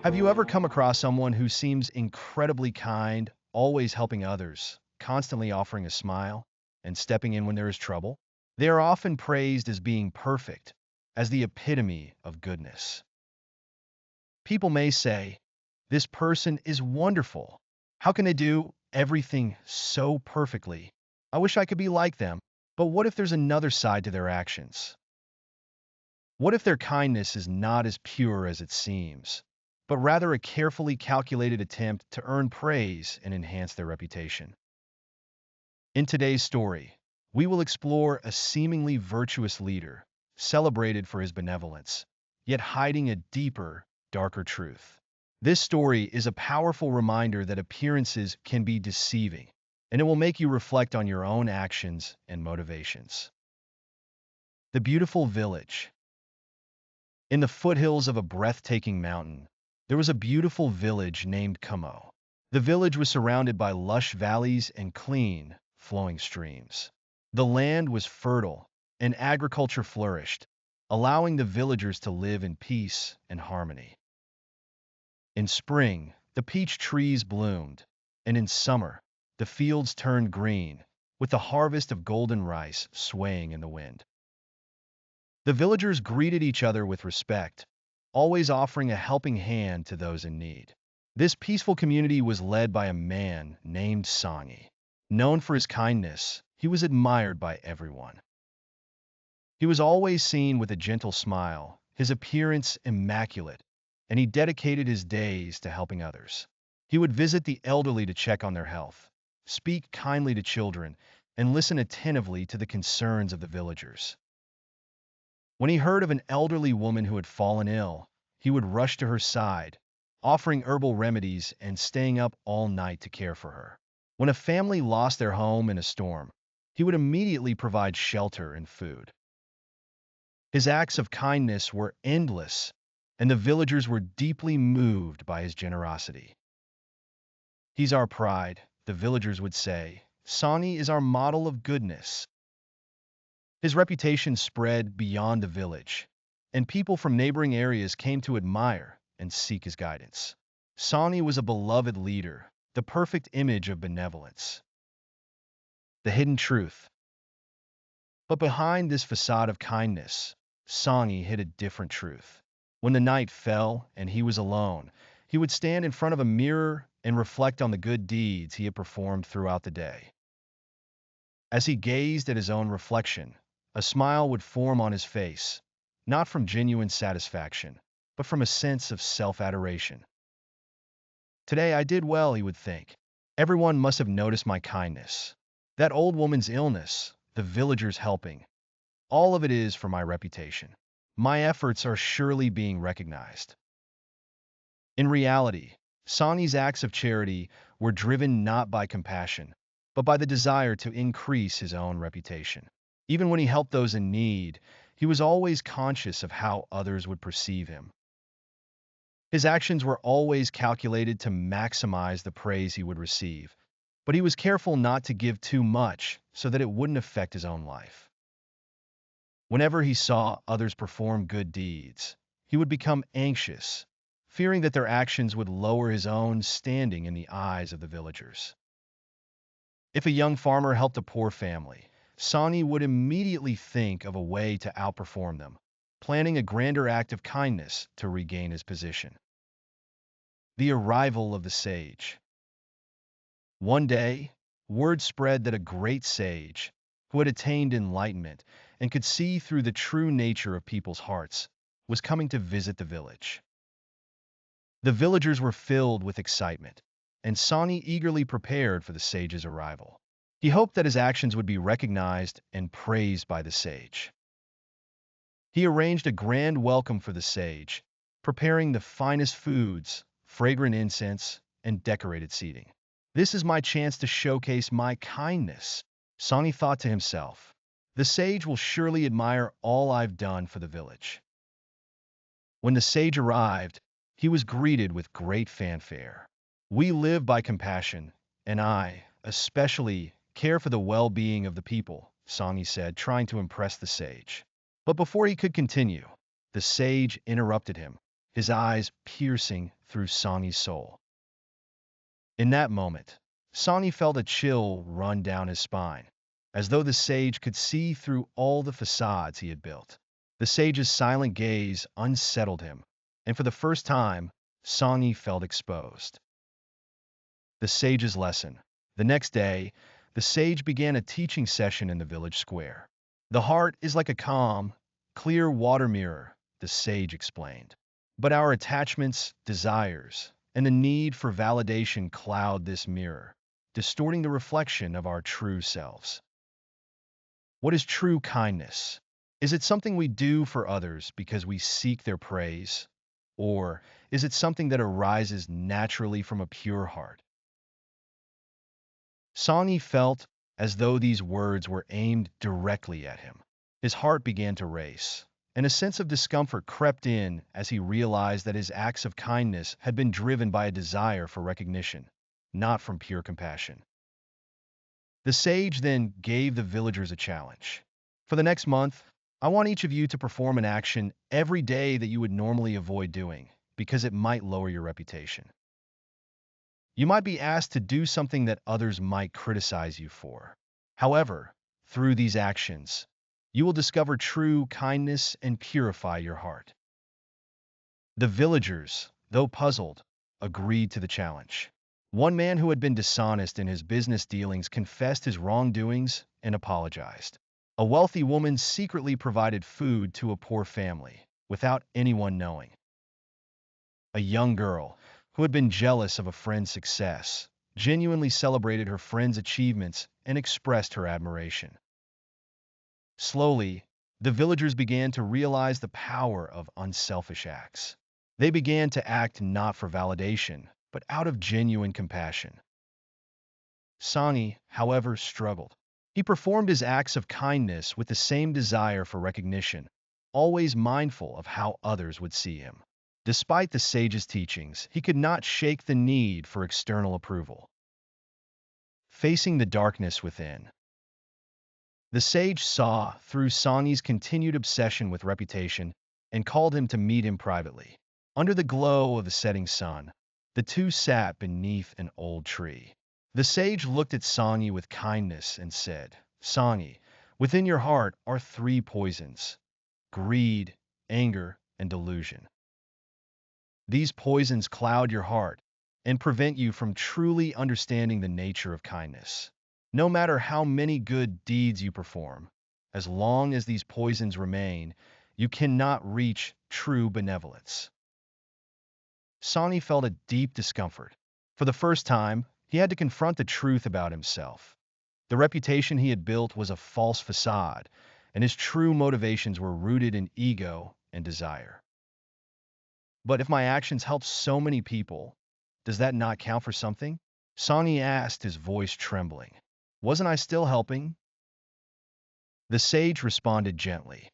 Have you ever come across someone who seems incredibly kind, always helping others, constantly offering a smile, and stepping in when there is trouble? They are often praised as being perfect, as the epitome of goodness. People may say, "This person is wonderful. How can they do everything so perfectly? I wish I could be like them." But what if there's another side to their actions? What if their kindness is not as pure as it seems, but rather a carefully calculated attempt to earn praise and enhance their reputation? In today's story, we will explore a seemingly virtuous leader, celebrated for his benevolence, yet hiding a deeper, darker truth. This story is a powerful reminder that appearances can be deceiving, and it will make you reflect on your own actions and motivations. The beautiful village. In the foothills of a breathtaking mountain, there was a beautiful village named Kamo. The village was surrounded by lush valleys and clean, flowing streams. The land was fertile, and agriculture flourished, allowing the villagers to live in peace and harmony. In spring, the peach trees bloomed, and in summer, the fields turned green, with the harvest of golden rice swaying in the wind. The villagers greeted each other with respect, always offering a helping hand to those in need. This peaceful community was led by a man named Sanghi. Known for his kindness, he was admired by everyone. He was always seen with a gentle smile, his appearance immaculate, and he dedicated his days to helping others. He would visit the elderly to check on their health, speak kindly to children, and listen attentively to the concerns of the villagers. When he heard of an elderly woman who had fallen ill, he would rush to her side, offering herbal remedies and staying up all night to care for her. When a family lost their home in a storm, he would immediately provide shelter and food. His acts of kindness were endless, and the villagers were deeply moved by his generosity. "He's our pride," the villagers would say. "Sani is our model of goodness." His reputation spread beyond the village, and people from neighboring areas came to admire and seek his guidance. Sani was a beloved leader, the perfect image of benevolence. The hidden truth. But behind this facade of kindness, Sani hid a different truth. When the night fell and he was alone, he would stand in front of a mirror and reflect on the good deeds he had performed throughout the day. As he gazed at his own reflection, a smile would form on his face, not from genuine satisfaction, but from a sense of self-adoration. "Today I did well," he would think. "Everyone must have noticed my kindness. That old woman's illness, the villagers helping, all of it is for my reputation. My efforts are surely being recognized." In reality, Sani's acts of charity were driven not by compassion, but by the desire to increase his own reputation. Even when he helped those in need, he was always conscious of how others would perceive him. His actions were always calculated to maximize the praise he would receive, but he was careful not to give too much so that it wouldn't affect his own life. Whenever he saw others perform good deeds, he would become anxious, fearing that their actions would lower his own standing in the eyes of the villagers. If a young farmer helped a poor family, Sani would immediately think of a way to outperform them, planning a grander act of kindness to regain his position. The arrival of the sage. One day, word spread that a great sage, who had attained enlightenment and could see through the true nature of people's hearts, was coming to visit the village. The villagers were filled with excitement, and Sani eagerly prepared for the sage's arrival. He hoped that his actions would be recognized and praised by the sage. He arranged a grand welcome for the sage, preparing the finest foods, fragrant incense, and decorated seating. "This is my chance to showcase my kindness," Sani thought to himself. "The sage will surely admire all I've done for the village." When the sage arrived, he was greeted with great fanfare. "We live by compassion, and I, especially, care for the well-being of the people," Sanghi said, trying to impress the sage. But before he could continue, the sage interrupted him. his eyes piercing through Sanghi's soul. In that moment, Sanghi felt a chill run down his spine, as though the sage could see through all the facades he had built. The sage's silent gaze unsettled him, and for the first time, Sanghi felt exposed. The sage's lesson. The next day, the sage began a teaching session in the village square. The heart is like a calm, clear water mirror, the sage explained. But our attachments, desires, and the need for validation cloud this mirror, distorting the reflection of our true selves. What is true kindness? Is it something we do for others because we seek their praise? Or is it something that arises naturally from a pure heart? Sanghi felt as though these words were aimed directly at him. His heart began to race, and a sense of discomfort crept in as he realized that his acts of kindness had been driven by a desire for recognition, not from pure compassion. The sage then gave the villagers a challenge. For the next month, I want each of you to perform an action every day that you would normally avoid doing, because it might lower your reputation. You might be asked to do something that others might criticize you for. However, through these actions, you will discover true kindness and purify your heart. The villagers, though puzzled, agreed to the challenge. One man who had been dishonest in his business dealings confessed his wrongdoings and apologized. A wealthy woman secretly provided food to a poor family, without anyone knowing. A young girl, who had been jealous of a friend's success, genuinely celebrated her friend's achievements and expressed her admiration. Slowly, the villagers began to realize the power of unselfish acts. They began to act not for validation, but out of genuine compassion. Sanghi, however, struggled. He performed his acts of kindness with the same desire for recognition, always mindful of how others would see him. Despite the sage's teachings, he could not shake the need for external approval. Facing the darkness within. The sage saw through Sanghi's continued obsession with reputation and called him to meet him privately. Under the glow of the setting sun, the two sat beneath an old tree. The sage looked at Sanghi with kindness and said, "Sanghi, within your heart are three poisons: greed, anger, and delusion. These poisons cloud your heart and prevent you from truly understanding the nature of kindness. No matter how many good deeds you perform, as long as these poisons remain, you cannot reach true benevolence." Sanghi felt a deep discomfort. For the first time, he had to confront the truth about himself. The reputation he had built was a false facade, and his true motivations were rooted in ego and desire. But if my actions help so many people, does that not count for something? Sanghi asked, his voice trembling. Wasn't I still helping? The sage responded gently.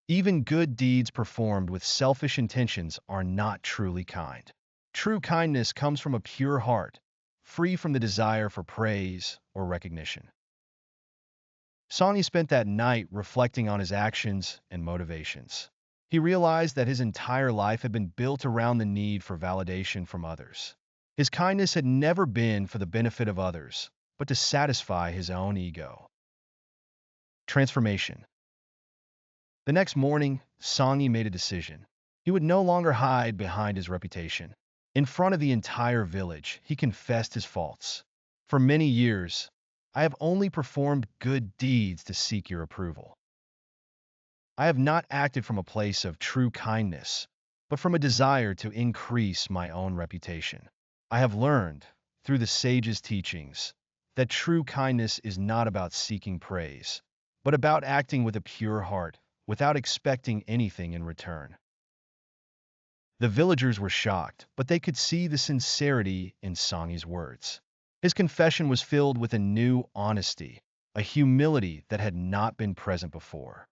Even good deeds performed with selfish intentions are not truly kind. True kindness comes from a pure heart, free from the desire for praise or recognition. Sanghi spent that night reflecting on his actions and motivations. He realized that his entire life had been built around the need for validation from others. His kindness had never been for the benefit of others, but to satisfy his own ego. Transformation. The next morning, Sanghi made a decision. He would no longer hide behind his reputation. In front of the entire village, he confessed his faults. For many years, I have only performed good deeds to seek your approval. I have not acted from a place of true kindness, but from a desire to increase my own reputation. I have learned, through the sage's teachings, that true kindness is not about seeking praise, but about acting with a pure heart, without expecting anything in return. The villagers were shocked, but they could see the sincerity in Sanghi's words. His confession was filled with a new honesty, a humility that had not been present before.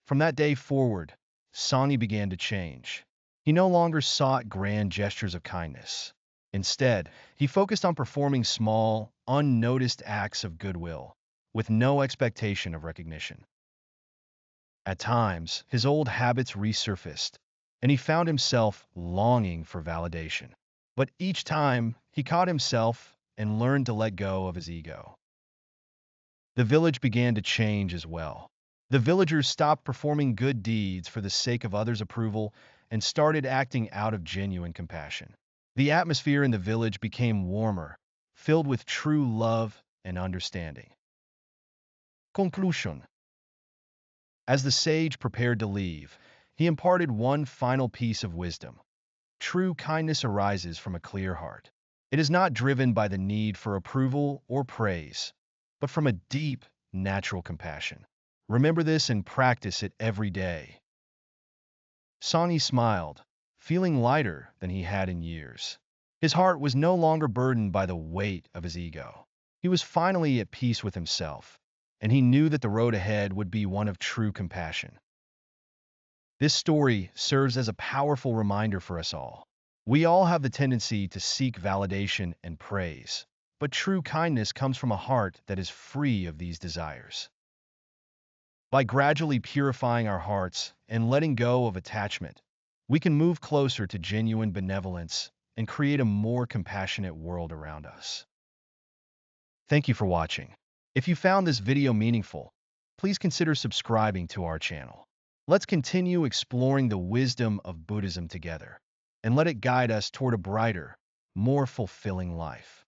From that day forward, Sanghi began to change. He no longer sought grand gestures of kindness. Instead, he focused on performing small, unnoticed acts of goodwill, with no expectation of recognition. At times, his old habits resurfaced, and he found himself longing for validation. But each time, he caught himself and learned to let go of his ego. The village began to change as well. The villagers stopped performing good deeds for the sake of others' approval and started acting out of genuine compassion. The atmosphere in the village became warmer, filled with true love and understanding. Conclusion. As the sage prepared to leave, he imparted one final piece of wisdom. True kindness arises from a clear heart. It is not driven by the need for approval or praise, but from a deep, natural compassion. Remember this and practice it every day. Sanghi smiled, feeling lighter than he had in years. His heart was no longer burdened by the weight of his ego. He was finally at peace with himself, and he knew that the road ahead would be one of true compassion. This story serves as a powerful reminder for us all. We all have the tendency to seek validation and praise, but true kindness comes from a heart that is free of these desires. By gradually purifying our hearts and letting go of attachment, we can move closer to genuine benevolence and create a more compassionate world around us. Thank you for watching. If you found this video meaningful, please consider subscribing to our channel. Let's continue exploring the wisdom of Buddhism together and let it guide us toward a brighter, more fulfilling life.